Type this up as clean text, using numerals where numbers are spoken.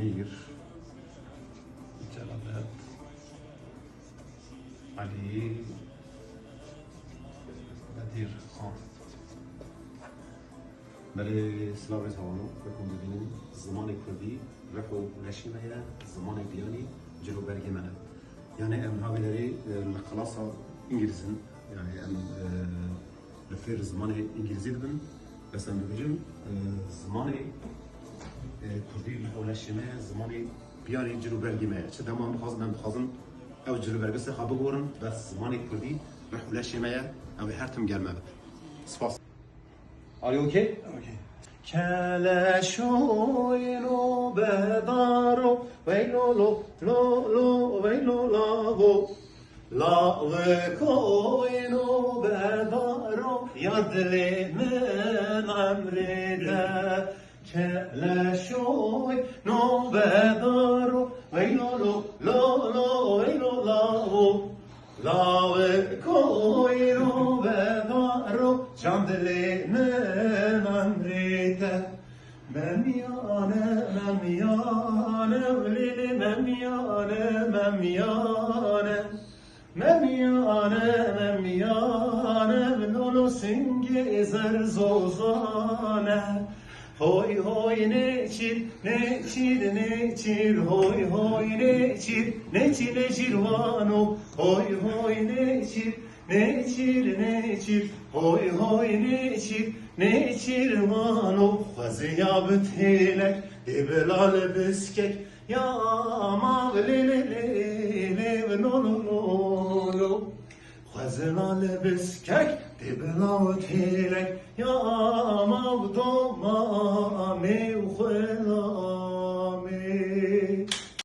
أمير جلالات علي بدير خان. برای سلاوی توانو بکن ببینیم زمان کردی رفو لشیمه زمان بیانی جلو برگی منه yani em haberleri klasa İngiliz'in yani em lefir zamanı İngilizce bin bes em dibijim zamanı Kurdi ulaşımı zamanı biyani cilo belgime çe tamam xazın ev cilo belgesi xabı gorun bes zamanı Kurdi ulaşımı ev her tim gelme spas. Are you okay? Okay. Keleşoyno bedaro veylo lo veylo lavo lave koyno bedaro yadle men amrede Keleşoyno bedaro veylo lo veylo lavo lave koyno bedaro yadle men amrede Memyane, memyane, lili memyane, memyane Memyane, memyane, lolo singi zerzozane Hoy hoy neçil, neçil, neçil Hoy hoy neçil, neçil ecirvano Hoy hoy neçil, neçil, neçil Hoy hoy neçil Neçir manu xaziya bitelek Dibelal biskek Ya mavlili no Xazilal biskek Dibelal bitelek Ya mavdoma mevxela